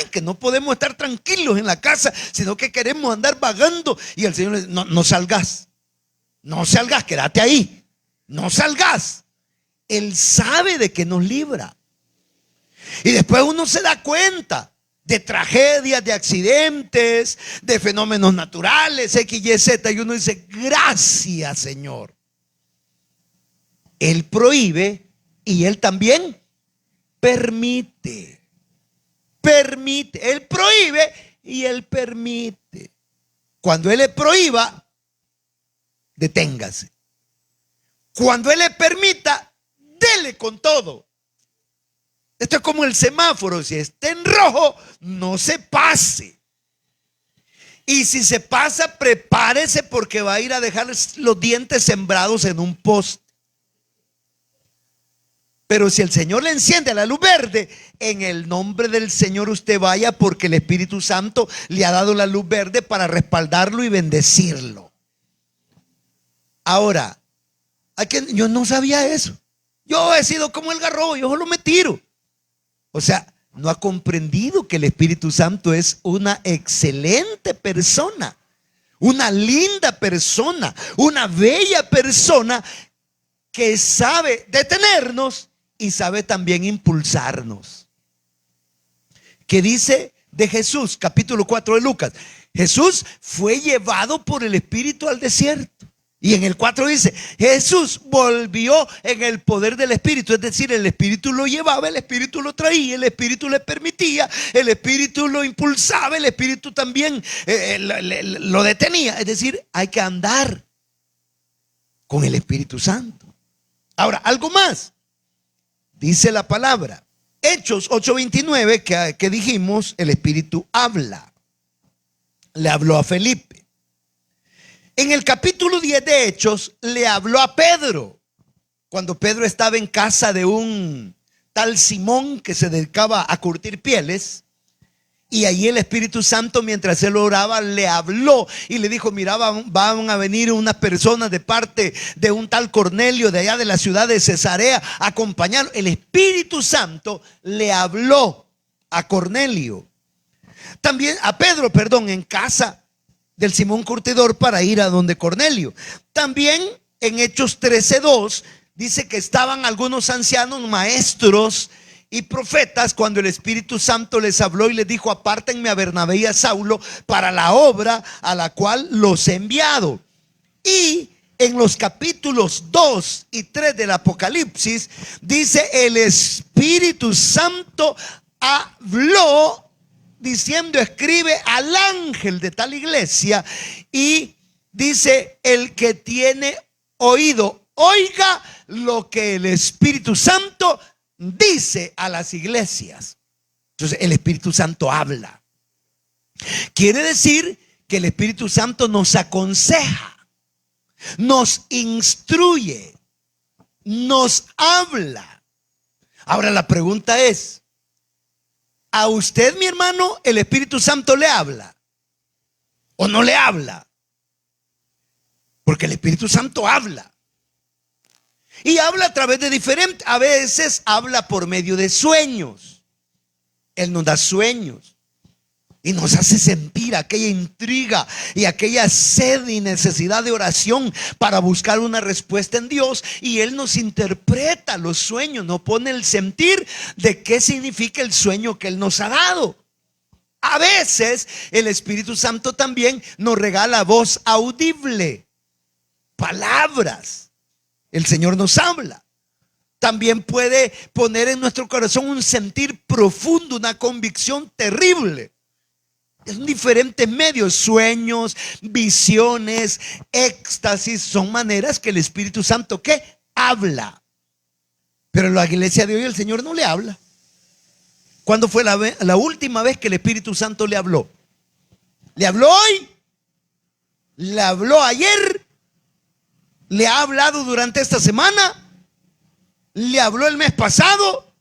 que no podemos estar tranquilos en la casa, sino que queremos andar vagando, y el Señor le dice: no salgas, quédate ahí, no salgas. Él sabe de que nos libra. Y después uno se da cuenta de tragedias, de accidentes, de fenómenos naturales, X, Y, Z, y uno dice: gracias, Señor. Él prohíbe y Él también permite. Él prohíbe y Él permite. Cuando Él le prohíba, deténgase. Cuando Él le permita, dele con todo. Esto es como el semáforo: si está en rojo, no se pase. Y si se pasa, prepárese, porque va a ir a dejar los dientes sembrados en un poste. Pero si el Señor le enciende la luz verde, en el nombre del Señor usted vaya, porque el Espíritu Santo le ha dado la luz verde para respaldarlo y bendecirlo. Ahora, yo no sabía eso. Yo he sido como el garrobo, yo solo me tiro. O sea, no ha comprendido que el Espíritu Santo es una excelente persona, una linda persona, una bella persona que sabe detenernos y sabe también impulsarnos. ¿Qué dice de Jesús? Capítulo 4 de Lucas. Jesús fue llevado por el Espíritu al desierto. Y en el 4 dice: Jesús volvió en el poder del Espíritu. Es decir, el Espíritu lo llevaba, el Espíritu lo traía, el Espíritu le permitía, el Espíritu lo impulsaba, el Espíritu también lo detenía. Es decir, hay que andar con el Espíritu Santo. Ahora, algo más. Dice la palabra, Hechos 8:29, que dijimos, el Espíritu habla. Le habló a Felipe. En el capítulo 10 de Hechos, le habló a Pedro, cuando Pedro estaba en casa de un tal Simón que se dedicaba a curtir pieles. Y allí el Espíritu Santo, mientras él oraba, le habló y le dijo: mira, van a venir unas personas de parte de un tal Cornelio de allá de la ciudad de Cesarea a acompañarlo. El Espíritu Santo le habló a Cornelio. También a Pedro, en casa del Simón curtidor, para ir a donde Cornelio. También en Hechos 13:2 dice que estaban algunos ancianos, maestros y profetas, cuando el Espíritu Santo les habló y les dijo: apártenme a Bernabé y a Saulo para la obra a la cual los he enviado. Y en los capítulos 2 y 3 del Apocalipsis dice: el Espíritu Santo habló diciendo: escribe al ángel de tal iglesia, y dice: el que tiene oído, oiga lo que el Espíritu Santo dice a las iglesias. Entonces el Espíritu Santo habla. Quiere decir que el Espíritu Santo nos aconseja, nos instruye, nos habla. Ahora la pregunta es: ¿a usted, mi hermano, el Espíritu Santo le habla o no le habla? Porque el Espíritu Santo habla. Y habla a través de diferentes, a veces habla por medio de sueños. Él nos da sueños y nos hace sentir aquella intriga y aquella sed y necesidad de oración para buscar una respuesta en Dios. Y Él nos interpreta los sueños, nos pone el sentir de qué significa el sueño que Él nos ha dado. A veces el Espíritu Santo también nos regala voz audible, palabras. El Señor nos habla. También puede poner en nuestro corazón un sentir profundo, una convicción terrible. En diferentes medios: sueños, visiones, éxtasis. Son maneras que el Espíritu Santo, ¿qué? Habla. Pero en la iglesia de hoy el Señor no le habla. ¿Cuándo fue la última vez que el Espíritu Santo le habló? ¿Le habló hoy? ¿Le habló ayer? ¿Le ha hablado durante esta semana? ¿Le habló el mes pasado?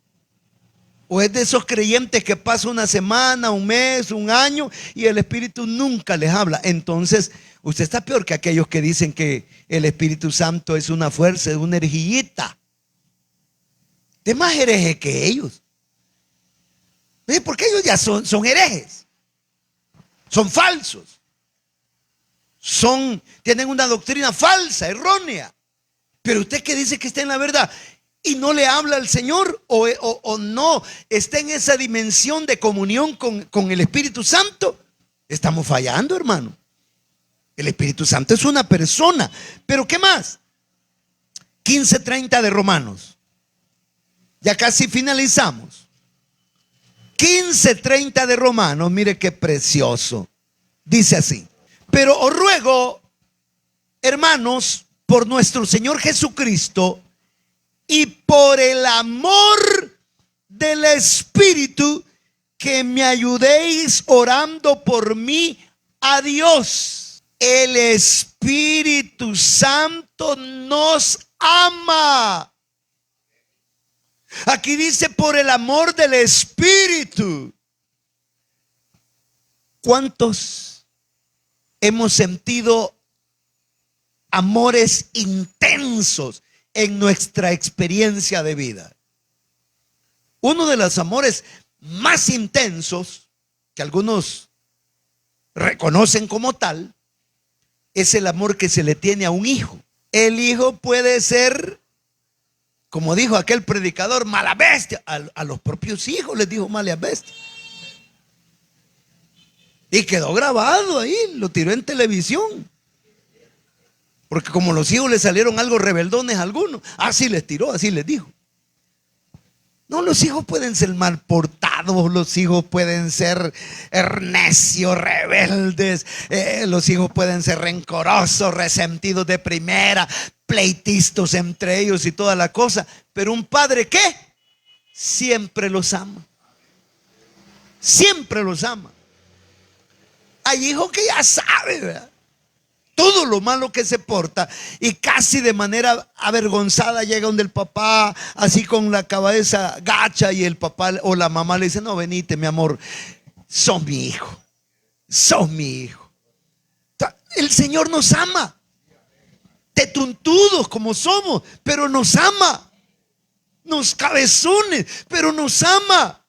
O es de esos creyentes que pasa una semana, un mes, un año y el Espíritu nunca les habla. Entonces, usted está peor que aquellos que dicen que el Espíritu Santo es una fuerza, es una erejillita. Usted es más hereje que ellos. Porque ellos ya son herejes. Son falsos. Tienen una doctrina falsa, errónea. Pero usted que dice que está en la verdad y no le habla al Señor o no está en esa dimensión de comunión con el Espíritu Santo, estamos fallando, hermano. El Espíritu Santo es una persona. Pero ¿qué más? 15:30 de Romanos. Ya casi finalizamos. 15:30 de Romanos, mire qué precioso. Dice así: pero os ruego, hermanos, por nuestro Señor Jesucristo y por el amor del Espíritu, que me ayudéis orando por mí a Dios. El Espíritu Santo nos ama. Aquí dice por el amor del Espíritu. ¿Cuántos hemos sentido amores intensos en nuestra experiencia de vida? Uno de los amores más intensos que algunos reconocen como tal es el amor que se le tiene a un hijo. El hijo puede ser, como dijo aquel predicador, mala bestia. A los propios hijos les dijo mala bestia. Y quedó grabado ahí, lo tiró en televisión. Porque como los hijos le salieron algo rebeldones a algunos, así les tiró, así les dijo. No, los hijos pueden ser mal portados, los hijos pueden ser necios, rebeldes, los hijos pueden ser rencorosos, resentidos de primera, pleitistas entre ellos y toda la cosa. Pero un padre, ¿qué? Siempre los ama. Siempre los ama. Hay hijos que ya saben, ¿verdad?, todo lo malo que se porta y casi de manera avergonzada llega donde el papá, así con la cabeza gacha, y el papá o la mamá le dice: no, venite, mi amor, sos mi hijo, sos mi hijo. El Señor nos ama, tetuntudos como somos, pero nos ama. Nos cabezones, pero nos ama.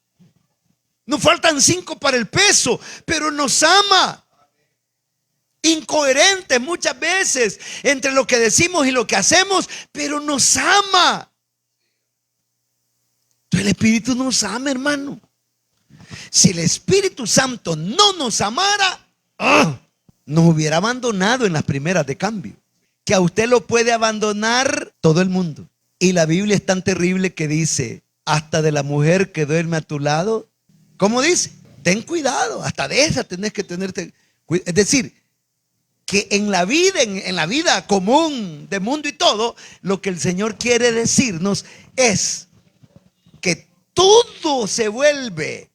Nos faltan 5 para el peso, pero nos ama. Incoherentes muchas veces entre lo que decimos y lo que hacemos, pero nos ama. Entonces el Espíritu nos ama, hermano. Si el Espíritu Santo no nos amara, nos hubiera abandonado en las primeras de cambio. Que a usted lo puede abandonar todo el mundo. Y la Biblia es tan terrible que dice: hasta de la mujer que duerme a tu lado. ¿Cómo dice? Ten cuidado, hasta de esa tenés que tenerte. Es decir, que en la vida común de mundo y todo, lo que el Señor quiere decirnos es que todo se vuelve,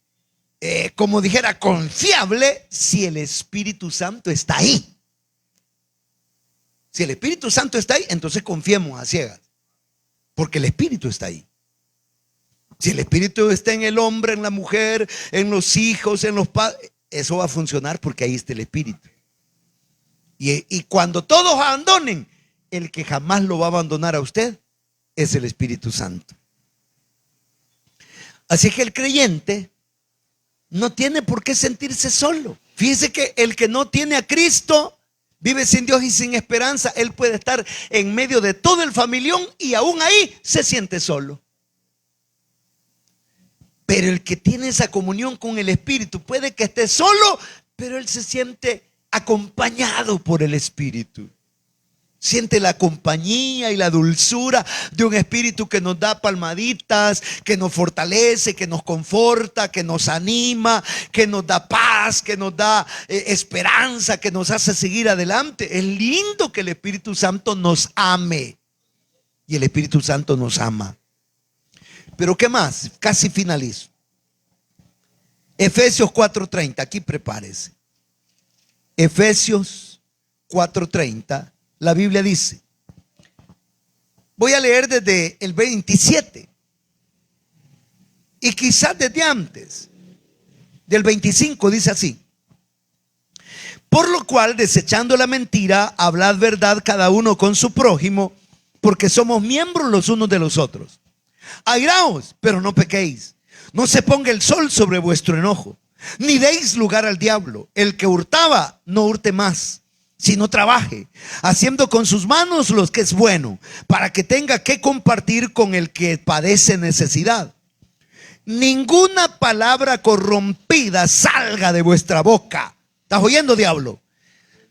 como dijera, confiable si el Espíritu Santo está ahí. Si el Espíritu Santo está ahí, entonces confiemos a ciegas, porque el Espíritu está ahí. Si el Espíritu está en el hombre, en la mujer, en los hijos, en los padres, eso va a funcionar porque ahí está el Espíritu. Y cuando todos abandonen, el que jamás lo va a abandonar a usted es el Espíritu Santo. Así que el creyente no tiene por qué sentirse solo. Fíjese que el que no tiene a Cristo vive sin Dios y sin esperanza. Él puede estar en medio de todo el familión y aún ahí se siente solo. Pero el que tiene esa comunión con el Espíritu puede que esté solo, pero él se siente acompañado por el Espíritu. Siente la compañía y la dulzura de un Espíritu que nos da palmaditas, que nos fortalece, que nos conforta, que nos anima, que nos da paz, que nos da esperanza, que nos hace seguir adelante. Es lindo que el Espíritu Santo nos ame. Y el Espíritu Santo nos ama. Pero ¿qué más? Casi finalizo. Efesios 4:30, aquí prepárese. Efesios 4:30, la Biblia dice, voy a leer desde el 27. Y quizás desde antes, del 25 dice así: por lo cual, desechando la mentira, hablad verdad cada uno con su prójimo, porque somos miembros los unos de los otros. Airaos, pero no pequéis. No se ponga el sol sobre vuestro enojo, ni deis lugar al diablo. El que hurtaba, no hurte más, sino trabaje, haciendo con sus manos lo que es bueno, para que tenga que compartir con el que padece necesidad. Ninguna palabra corrompida salga de vuestra boca. ¿Estás oyendo, diablo?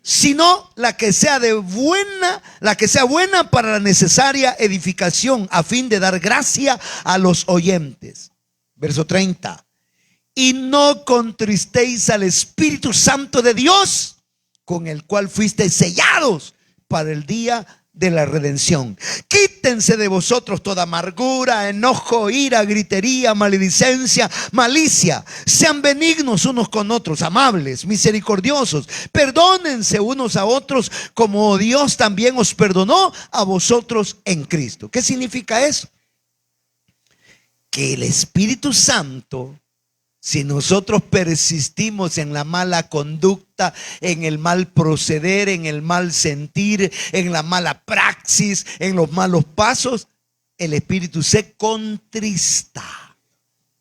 Sino la que sea buena para la necesaria edificación, a fin de dar gracia a los oyentes. Verso 30. Y no contristéis al Espíritu Santo de Dios, con el cual fuisteis sellados para el día de la redención. Quítense de vosotros toda amargura, enojo, ira, gritería, maledicencia, malicia. Sean benignos unos con otros, amables, misericordiosos. Perdónense unos a otros, como Dios también os perdonó a vosotros en Cristo. ¿Qué significa eso? Que el Espíritu Santo, si nosotros persistimos en la mala conducta, en el mal proceder, en el mal sentir, en la mala praxis, en los malos pasos, el Espíritu se contrista.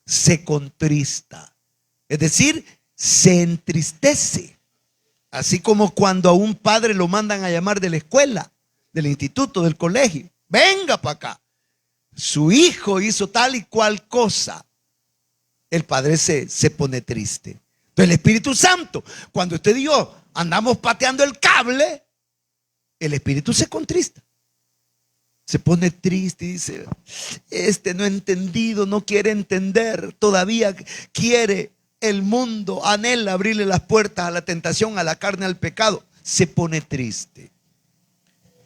Se contrista. Es decir, se entristece. Así como cuando a un padre lo mandan a llamar de la escuela, del instituto, del colegio. Venga para acá. Su hijo hizo tal y cual cosa. El padre se pone triste. Pero el Espíritu Santo, cuando usted y yo andamos pateando el cable, el Espíritu se contrista. Se pone triste y dice: no ha entendido, no quiere entender, todavía quiere el mundo, anhela abrirle las puertas a la tentación, a la carne, al pecado. Se pone triste.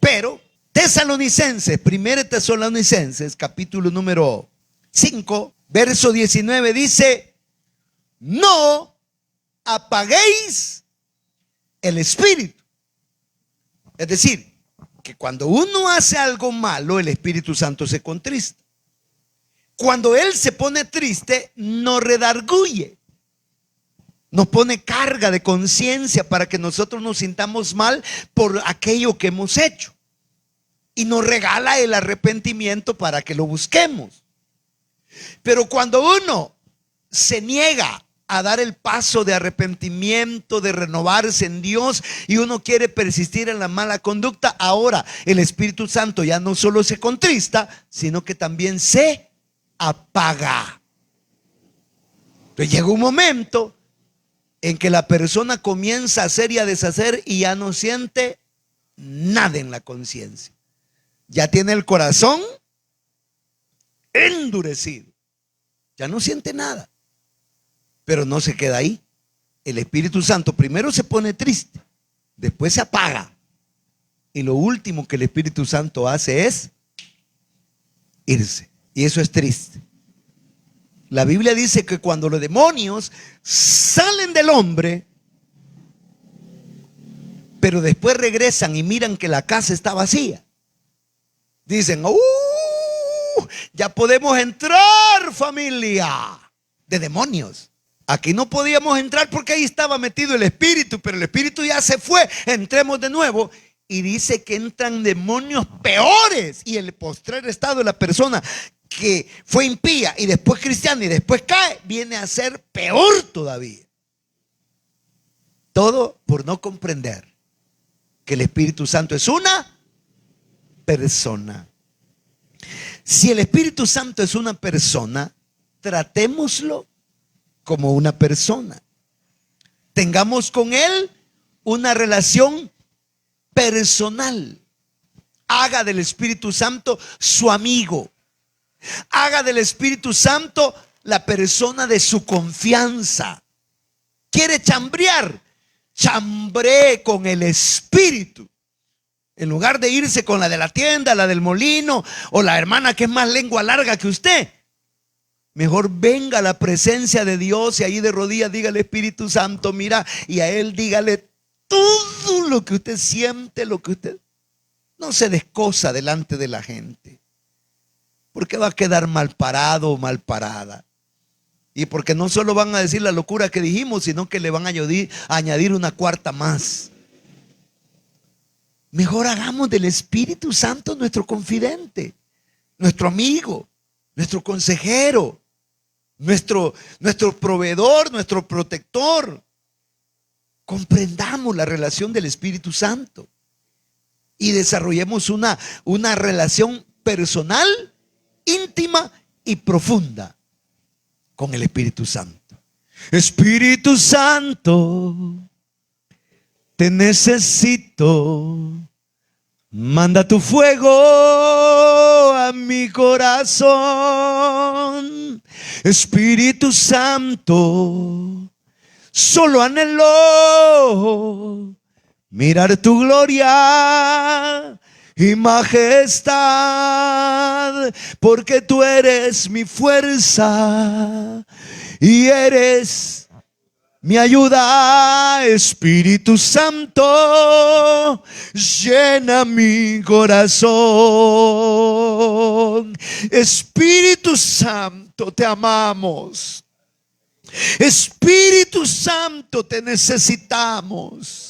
Pero Tesalonicenses, 1 Tesalonicenses, capítulo número 5, verso 19 dice: no apaguéis el espíritu. Es decir, que cuando uno hace algo malo, el Espíritu Santo se contrista. Cuando Él se pone triste, nos redarguye, nos pone carga de conciencia para que nosotros nos sintamos mal por aquello que hemos hecho, y nos regala el arrepentimiento para que lo busquemos. Pero cuando uno se niega a dar el paso de arrepentimiento, de renovarse en Dios, y uno quiere persistir en la mala conducta, ahora el Espíritu Santo ya no solo se contrista, sino que también se apaga. Entonces llega un momento en que la persona comienza a hacer y a deshacer y ya no siente nada en la conciencia. Ya tiene el corazón endurecido, ya no siente nada. Pero no se queda ahí. El Espíritu Santo primero se pone triste, después se apaga, y lo último que el Espíritu Santo hace es irse. Y eso es triste. La Biblia dice que cuando los demonios salen del hombre, pero después regresan y miran que la casa está vacía, dicen: ya podemos entrar, familia de demonios. Aquí no podíamos entrar porque ahí estaba metido el espíritu, pero el espíritu ya se fue. Entremos de nuevo. Y dice que entran demonios peores, y el postrer estado de la persona que fue impía y después cristiana y después cae, viene a ser peor todavía. Todo por no comprender que el Espíritu Santo es una persona. Si el Espíritu Santo es una persona, tratémoslo como una persona. Tengamos con Él una relación personal. Haga del Espíritu Santo su amigo. Haga del Espíritu Santo la persona de su confianza. ¿Quiere chambrear? Chambree con el Espíritu. En lugar de irse con la de la tienda, la del molino, o la hermana que es más lengua larga que usted, mejor venga a la presencia de Dios y ahí de rodillas dígale: Espíritu Santo, mira, y a Él dígale todo lo que usted siente, lo que usted... No se descosa delante de la gente, porque va a quedar mal parado o mal parada. Y porque no solo van a decir la locura que dijimos, sino que le van a añadir una cuarta más. Mejor hagamos del Espíritu Santo nuestro confidente, nuestro amigo, nuestro consejero, nuestro proveedor, nuestro protector. Comprendamos la relación del Espíritu Santo y desarrollemos una relación personal, íntima y profunda con el Espíritu Santo. Espíritu Santo, te necesito. Manda tu fuego a mi corazón. Espíritu Santo, solo anhelo mirar tu gloria y majestad, porque tú eres mi fuerza y eres mi ayuda. Espíritu Santo, llena mi corazón. Espíritu Santo, te amamos. Espíritu Santo, te necesitamos.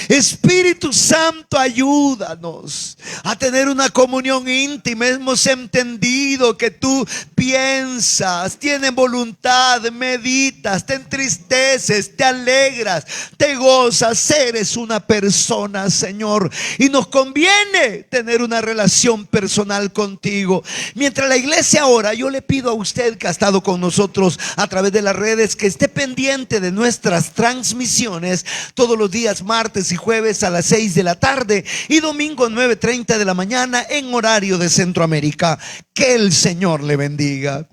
Espíritu Santo, ayúdanos a tener una comunión íntima. Hemos entendido que tú piensas, tienes voluntad, meditas, te entristeces, te alegras, te gozas, eres una persona, Señor, y nos conviene tener una relación personal contigo. Mientras la iglesia ora, yo le pido a usted que ha estado con nosotros a través de las redes, que esté pendiente de nuestras transmisiones todos los días martes y jueves a las 6 de la tarde y domingo 9:30 de la mañana en horario de Centroamérica. Que el Señor le bendiga.